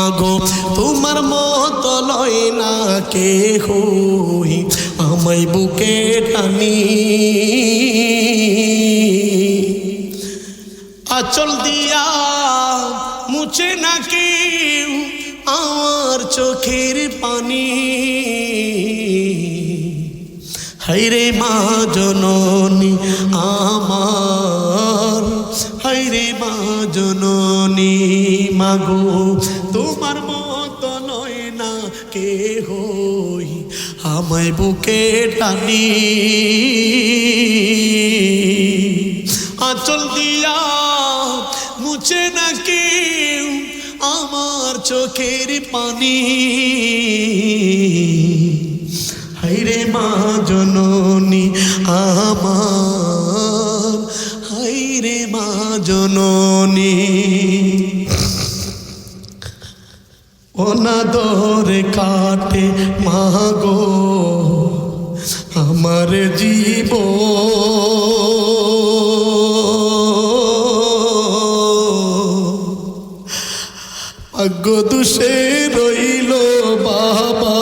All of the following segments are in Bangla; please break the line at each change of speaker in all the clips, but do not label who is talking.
মাগো তোমার মতো লয় না কে হই আমায় বুকে টানি আঁচল দিয়া মুছে না কেউ আমার চোখের পানি হায়রে মা জননী আমার হায়রে মা জননী মাগো তোমার মতো নয় না কে হই আমায় বুকে টানি আঁচল দিয়া মুছে না কেউ আমার চোখের পানি হায়রে মা জননী আমার হায়রে মা জননী অনাদরে কাটে মাগো আমার ভাগ্য দুষে রইল বাবা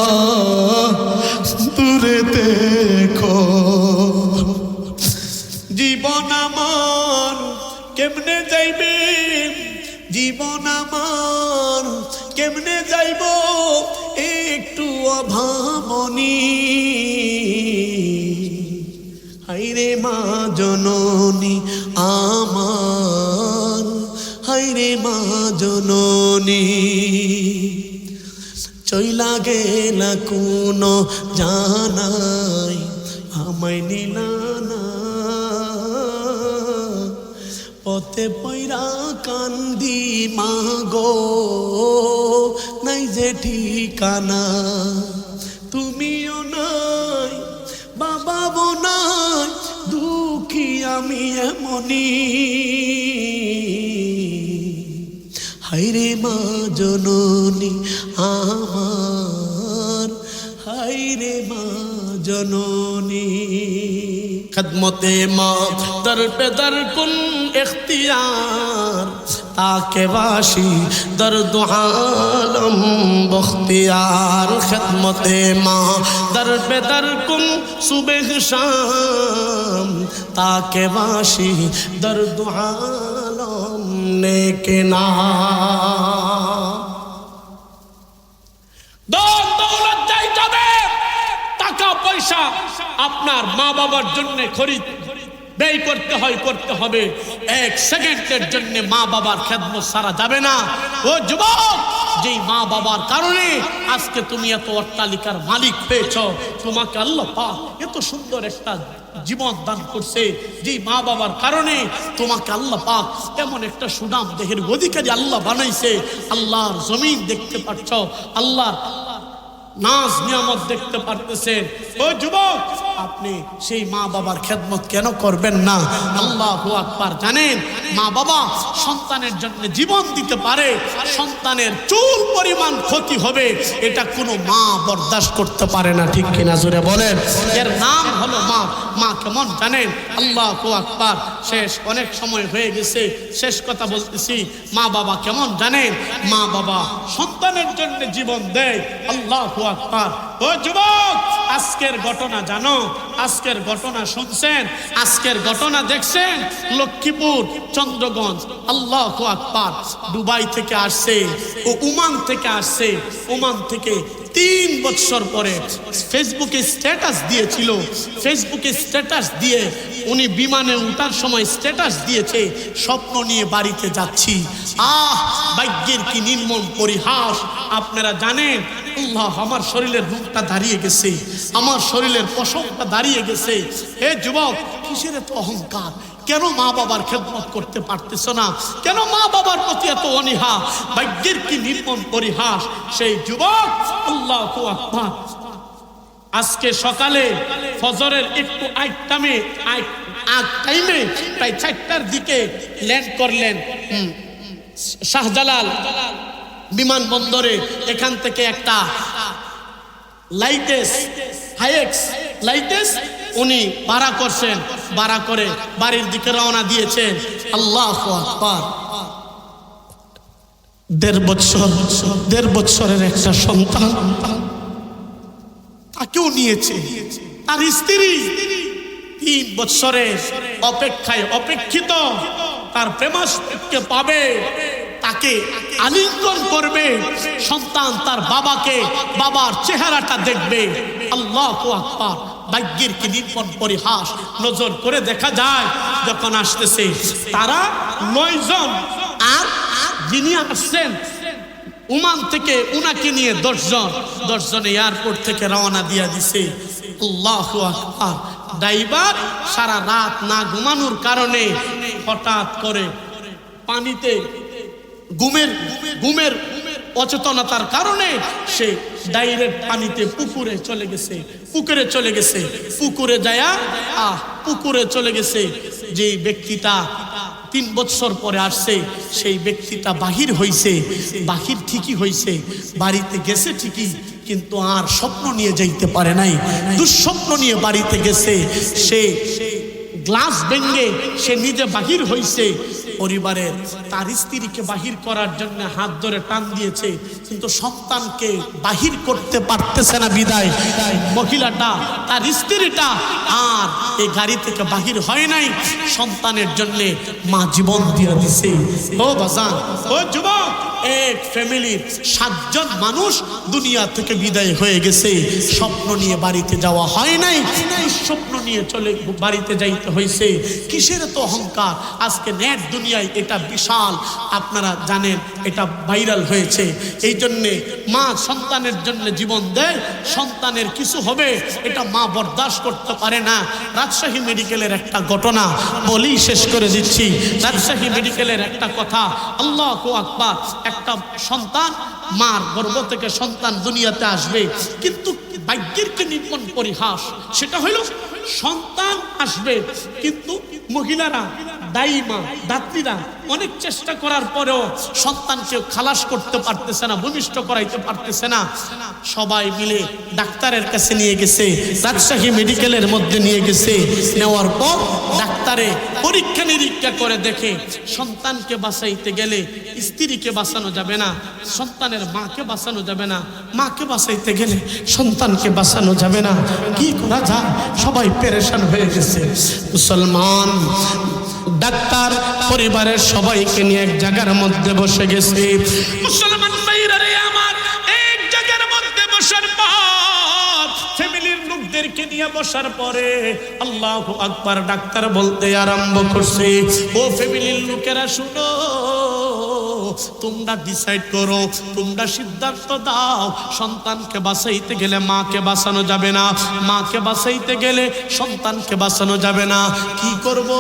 দূরে দেখো জীবন আমার কেমনে যাইবে জীবন আমার কেমনে যাইব একটু অভাবনী হায়রে মা জননী আমার হায়রে মা জননী চইলা গেলা কোনো জানাই আমায় নিলা না পথে পয়রা কান্দি মাগো নাই যে ঠিকানা তুমিও নাই বাবা নাই দুঃখী আমি এমনি হায়রে মা জননী আমার হায়রে মা জননী खदमते माँ दर पे दर कुन इख्तियार ताके वाशी दर दुआलम बख्तियार खदमते माँ दर पे दर कुन सुबह शाम ताके वाशी दर दुआलम नेके नाम दौलत जाई जाबे টাকা পয়সা আপনার মা বাবার জন্য খরিদ ব্যয় করতে হবে এক সেকেন্ডের জন্য মা বাবার খেদমত সারা যাবে না ও যুবক যেই মা বাবার কারণে আজকে তুমি এত অট্টালিকার মালিক পেয়েছো তোমাকে আল্লাহ পাক এত সুন্দর একটা জীবন দান করছে যেই মা বাবার কারণে তোমাকে আল্লাহ পাক এমন একটা সুনাম দেহের অধিকারী আল্লাহ বানাইছে আল্লাহর জমিন দেখতে পাচ্ছ আল্লাহর নাজ নিয়ামত দেখতে পারতেছেন ও যুবক আপনি সেই মা বাবার খেদমত কেন করবেন না আল্লাহু আকবার জানেন মা বাবা সন্তানের জন্য জীবন দিতে পারে সন্তানের চুল পরিমাণ ক্ষতি হবে এটা কোনো মা বরদাস্ত করতে পারে না ঠিক কিনা জোরে বলেন এর নাম হলো মা মা কেমন জানেন আল্লাহু আকবার শেষ অনেক সময় হয়ে গেছে শেষ কথা বলতেছি মা বাবা কেমন জানেন মা বাবা সন্তানের জন্য জীবন দেয় আল্লাহু আকবার ও যুবক আজকের ঘটনা জানো আজকের ঘটনা শুনছেন আজকের ঘটনা দেখছেন লক্ষ্মীপুর চন্দ্রগঞ্জ আল্লাহু আকবার দুবাই থেকে আসছে ও ওমান থেকে আসছে ওমান থেকে 3 বছর পরে ফেসবুকে স্ট্যাটাস দিয়েছিল ফেসবুকে স্ট্যাটাস দিয়ে উনি বিমানে ওঠার সময় স্ট্যাটাস দিয়েছে স্বপ্ন নিয়ে বাড়িতে যাচ্ছি ভাগ্যের কি নির্মম পরিহাস আপনারা জানেন আল্লাহ আমার শরীরের রূপটা দাঁড়িয়ে গেছে আমার শরীরের পশমটা দাঁড়িয়ে গেছে হে যুবক কিসের এত অহংকার কেন মা বাবার খেদমত করতে পারতেছো না কেন মা বাবার প্রতি এত অনীহা ভাগ্যের কি নির্মম পরিহাস সেই যুবক আল্লাহু আকবার আজকে সকালে ফজরের একটু আগ টাইমে প্রায় 4টার দিকে ল্যান্ড করলেন শাহজালাল বিমানবন্দরে এখান থেকে একটা লাইটেস উনি ভাড়া করছেন ভাড়া করে বাড়ির দিকে রওনা দিয়েছেন আল্লাহু আকবার
দেড় বছরের একটা সন্তান, তাকেও নিয়েছে। তার স্ত্রী 3 বছরের অপেক্ষায় অপেক্ষিত তার প্রেমাস্পদকে পাবে, তাকে আলিঙ্গন করবে। সন্তান তার বাবার চেহারাটা দেখবে। আল্লাহু আকবার। ভাগ্যের কি নির্মম পরিহাস। নজর করে দেখা যায় যখন আসতেছে তারা 9 জন, আর যিনি আসছেন ওমান থেকে উনাকে নিয়ে 10 জন এয়ারপোর্ট থেকে রওনা দিয়া দিছে। আল্লাহু আকবার। ড্রাইভার সারা রাত না ঘুমানোর কারণে হঠাৎ করে পানিতে ঘুমের অচেতনতার কারণে সে ডাইরেক্ট পানিতে পুকুরে চলে গেছে। পুকুরে চলে গেছে। যে ব্যক্তিটা 3 বছর পরে আসছে সেই ব্যক্তিটা বাহির ঠিকই হইছে, বাড়িতে গেছে ঠিকই, কিন্তু আর স্বপ্ন নিয়ে যাইতে পারে নাই। দুঃস্বপ্ন নিয়ে বাড়িতে গেছে। সে গ্লাস ভেঙে সে নিজে বাহির হইছে। পরিবারের তার স্ত্রীকে বাহির করার জন্য হাত ধরে টান দিয়েছে, কিন্তু সন্তানকে বাহির করতে পারতেছে না। বিদায় মহিলাটা, তার স্ত্রীটা আর এই গাড়ি থেকে বাহির হয় নাই। সন্তানের জন্য মা জীবন দিয়ে দিছে। ও বাজান, ও যুবক, এক ফ্যামিলির 7 জন মানুষ দুনিয়া থেকে বিদায় হয়ে গেছে। স্বপ্ন নিয়ে বাড়িতে যাওয়া হয় নাই, স্বপ্ন নিয়ে চলে বাড়িতে যাইতে হয়েছে। কিসের তো অহংকার। আজকে নেট দুনিয়ায় এটা বিশাল, আপনারা জানেন, এটা ভাইরাল হয়েছে। এই জন্যে মা সন্তানের জন্য জীবন দেয়, সন্তানের কিছু হবে এটা মা বরদাস্ত করতে পারে না। রাজশাহী মেডিকেলের একটা ঘটনা বলি শেষ করে দিচ্ছি। রাজশাহী মেডিকেলের একটা কথা। আল্লাহু আকবার। একটা সন্তান, মার গর্ভ থেকে সন্তান দুনিয়াতে আসবে, কিন্তু ভাগ্যের কি নির্মম পরিহাস। সেটা হলো সন্তান আসবে, কিন্তু মহিলারা, দাইমা, দাত্রীরা অনেক চেষ্টা করার পরেও সন্তানকে খালাস করতে পারতেছে না, ভূমিষ্ঠ করাইতে পারতেছে না। সবাই মিলে ডাক্তারের কাছে নিয়ে গেছে, রাজশাহী মেডিকেলের মধ্যে নিয়ে গেছে। নেওয়ার পর ডাক্তারে পরীক্ষা নিরীক্ষা করে দেখে সন্তানকে বাঁচাইতে গেলে স্ত্রীকে বাঁচানো যাবে না, সন্তানের মাকে বাঁচানো যাবে না, মাকে বাঁচাইতে গেলে সন্তানকে বাঁচানো যাবে না। কি করা যায়? সবাই পেরেশান হয়ে গেছে। মুসলমান ডাক্তার পরিবারের সবাইকে নিয়ে এক জায়গার মধ্যে বসে গেছে। মুসলমান ভাইরা রে আমার, এক জায়গার মধ্যে বসার পর ফ্যামিলির লোকদেরকে নিয়ে বসার পরে আল্লাহু আকবার ডাক্তার বলতে আরম্ভ করছে, ও ফ্যামিলির লোকেরা শুনো, তোমরা ডিসাইড করো, তোমরা সিদ্ধান্ত দাও। সন্তানকে বাঁচাইতে গেলে মাকে বাঁচানো যাবে না, মাকে বাঁচাইতে গেলে সন্তানকে বাঁচানো যাবে না। কি করব?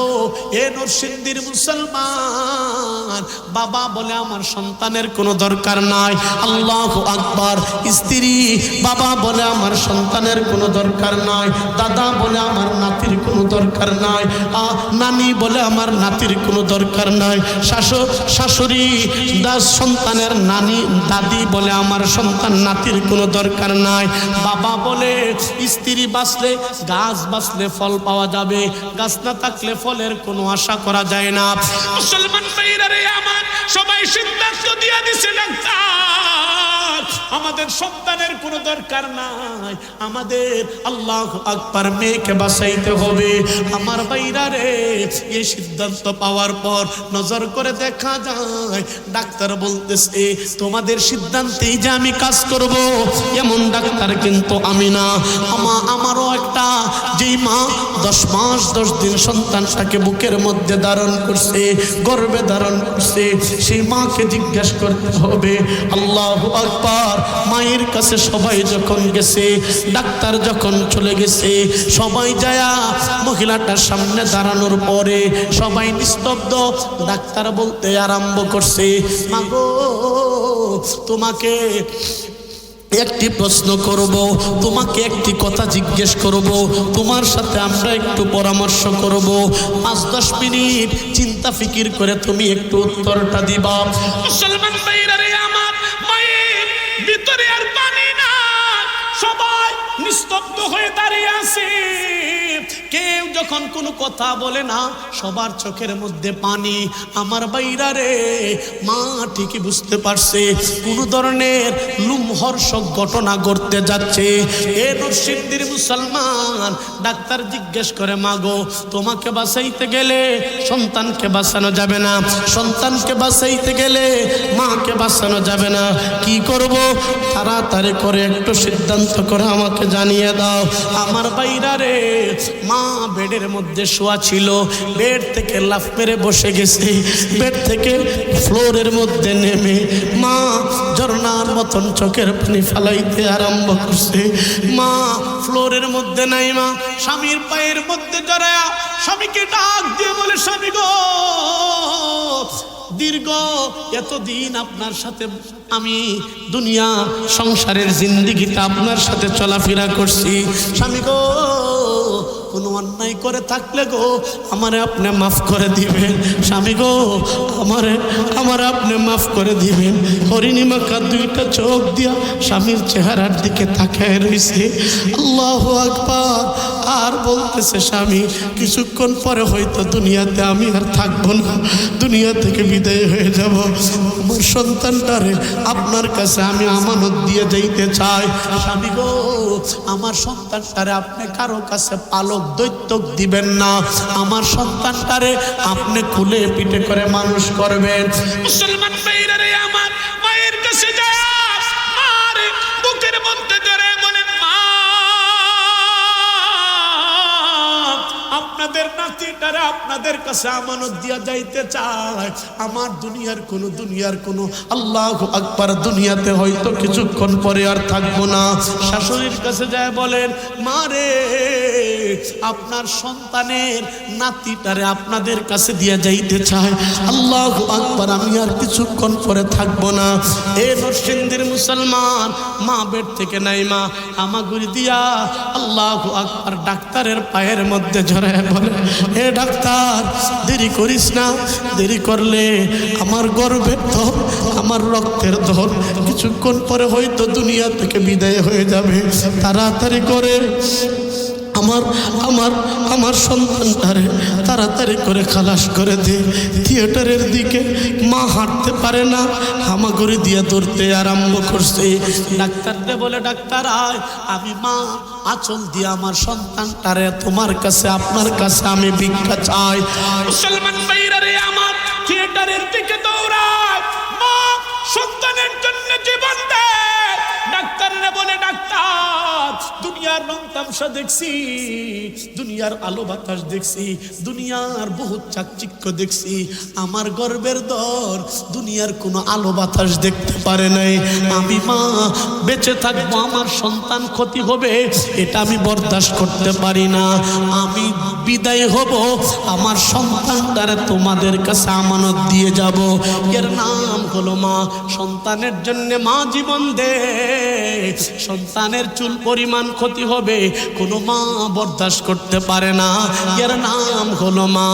এ নরসিংদীর মুসলমান বাবা বলে আমার সন্তানের কোনো দরকার নাই। আল্লাহু আকবার। স্ত্রী বাবা বলে আমার সন্তানের কোনো দরকার নাই, দাদা বলে আমার নাতির কোনো দরকার নাই, নানি বলে আমার নাতির কোনো দরকার নাই, শাশুড়ি সন্তানের নানি দাদি বলে আমার সন্তান নাতির কোনো দরকার নাই। বাবা বলে স্ত্রী বাঁচলে, গাছ বাঁচলে ফল পাওয়া যাবে, গাছ না থাকলে ফলের কোনো আশা করা যায় না। মুসলমান ভাইরা রে আমার, সবাই সিদ্ধান্ত দিয়ে দিছে ডাক্তার, আমাদের সন্তানের কোনো দরকার নাই, আমাদের আল্লাহু আকবার মেয়েকে বাঁচাইতে হবে। আমার ভাইরা রে, এই সিদ্ধান্ত পাওয়ার পর নজর করে দেখা যায় ডাক্তার বলতেছে তোমাদের সিদ্ধান্তেই যে আমি কাজ করব এমন ডাক্তার কিন্তু আমি না। আমারও একটা, যেই মা 10 মাস 10 দিন সন্তানটাকে বুকের মধ্যে ধারণ করছে, গর্ভে ধারণ করছে, সেই মাকে জিজ্ঞাসা করতে হবে। আল্লাহু আকবার। মায়ের কাছে সবাই যখন গেছে, ডাক্তার যখন চলে গেছে, সবাই যায়া মহিলাটার সামনে দাঁড়ানোর পরে সবাই নিস্তব্ধ। ডাক্তার বলতে আরম্ভ করছে, মাগো তোমাকে একটি প্রশ্ন করব, তোমাকে একটি কথা জিজ্ঞেস করব, তোমার সাথে আমরা একটু পরামর্শ করব, 5-10 মিনিট চিন্তা ফিকির করে তুমি একটু উত্তরটা দিবা। মুসলমান ভাইরা রে আমার, মায়ের ভিতরে আর পানি না, সবাই নিস্তব্ধ হয়ে দাঁড়িয়ে আছে। কেউ যখন কোনো কথা বলে না, সবার চোখের মধ্যে পানি। আমার বাইরা রে, মা ঠিকই বুঝতে পারছে কোনো ধরনের লুমহর্ষক ঘটনা ঘটতে যাচ্ছে। এ নরসিংদীর মুসলমান ডাক্তার জিজ্ঞেস করে, মা গো, তোমাকে বাঁচাইতে গেলে সন্তানকে বাঁচানো যাবে না, সন্তানকে বাঁচাইতে গেলে মাকে বাঁচানো যাবে না, কি করব? তাড়াতাড়ি করে একটু সিদ্ধান্ত করে আমাকে জানিয়ে দাও। আমার বাইরা রে, মা বেডের মধ্যে শোয়া ছিল, বেড থেকে লাফ মেরে বসে গেছে, বেড থেকে ফ্লোরের মধ্যে নেমে মা ঝর্ণার মতন চোখের পানি ফালাইতে আরম্ভ করছে। মা ফ্লোরের মধ্যে নাই, মা স্বামীর পায়ের মধ্যে জড়ায়া স্বামীকে ডাক দিয়ে বলে, স্বামী গো, দীর্ঘ এতদিন আপনার সাথে আমি দুনিয়া সংসারের জিন্দেগিতে আপনার সাথে চলাফেরা করছি, স্বামী গো, কোনো অন্যায় করে থাকলে গো আমারে আপনি মাফ করে দিবেন, স্বামী গো, আমারে আপনি মাফ করে দিবেন। হরিণীমাখা দুইটা চোখ দিয়া স্বামীর চেহারার দিকে তাকায় রয়েছে। আল্লাহু আকবার। আর বলতেছে, স্বামী, কিছুক্ষণ পরে হয়তো দুনিয়াতে আমি আর থাকবো না, দুনিয়া থেকে বিদায় হয়ে যাব। আমার সন্তানটারে আপনার কাছে আমি আমানত দিয়ে যাইতে চাই, স্বামী গো, আমার সন্তানটারে আপনি কারো কাছে পালক দৈত্যক দিবেন না, আমার সন্তানটারে আপনি খুলে পিঠে করে মানুষ করবেন। মুসলমান ভাইরা রে, আমার মায়ের কাছে যায়, আরে বুকের মধ্যে ধরে বলেন, মা, আপনাদের নাতিটারে আপনাদের কাছে আমানত দিয়া যাইতে চায়। আমার দুনিয়ার কোনো আল্লাহু আকবার, দুনিয়াতে হয়তো কিছুক্ষণ পরে আর থাকবো না। শাশুড়ির কাছে যায় বলেন, মা রে, আপনার সন্তানের নাতিটারে আপনাদের কাছে দিয়া যাইতে চায়। আল্লাহু আকবার, আমি আর কিছুক্ষণ পরে থাকবো না। এ নরসিংদীর মুসলমান, মা বেড থেকে নাই, মা হামাগুড়ি দিয়া আল্লাহু আকবার ডাক্তারের পায়ের মধ্যে জড়ায় বলে, হে ডাক্তার, দেরি করিস না, দেরি করলে আমার গর্ভের ধন, আমার রক্তের ধন কিছুক্ষণ পরে হয়তো দুনিয়া থেকে বিদায় হয়ে যাবে, তাড়াতাড়ি করে আমার সন্তানটারে তাড়াতাড়ি করে খালাস করে দে। থিয়েটারের দিকে মা হাঁটতে পারে না, হামাগুড়ি দিয়ে দৌড়তে আরম্ভ করছে। ডাক্তারদের বলে, ডাক্তার আয়, আমি মা আঁচল দিয়ে আমার সন্তানটারে তোমার কাছে, আপনার কাছে আমি ভিক্ষা চাই। মুসলমান ভাইরা রে, আমার থিয়েটারের দিকে দৌড়ায়, মা সন্তানের জন্য জীবন দেয়। ডাক্তাররা বলে, ডাক্তার, দুনিয়ার রং তামসা দেখছি, দুনিয়ার আলো বাতাস দেখছি, দুনিয়ার বহুত চাকচিক্য দেখছি, আমার গর্বের দর দুনিয়ার কোনো আলো বাতাস দেখতে পারে নাই। আমি মা বেঁচে থাকবো, আমার সন্তান ক্ষতি হবে, এটা আমি বরদাস্ত করতে পারি না। আমি বিদায় হব, আমার সন্তানটারে তোমাদের কাছে আমানত দিয়ে যাব। এর নাম হলো মা। সন্তানের জন্য মা জীবন দে, সন্তানের চুল পরিমাণ ক্ষতি হবে, কোনো মা বরদাস্ত করতে পারে না। এর নাম হলো মা।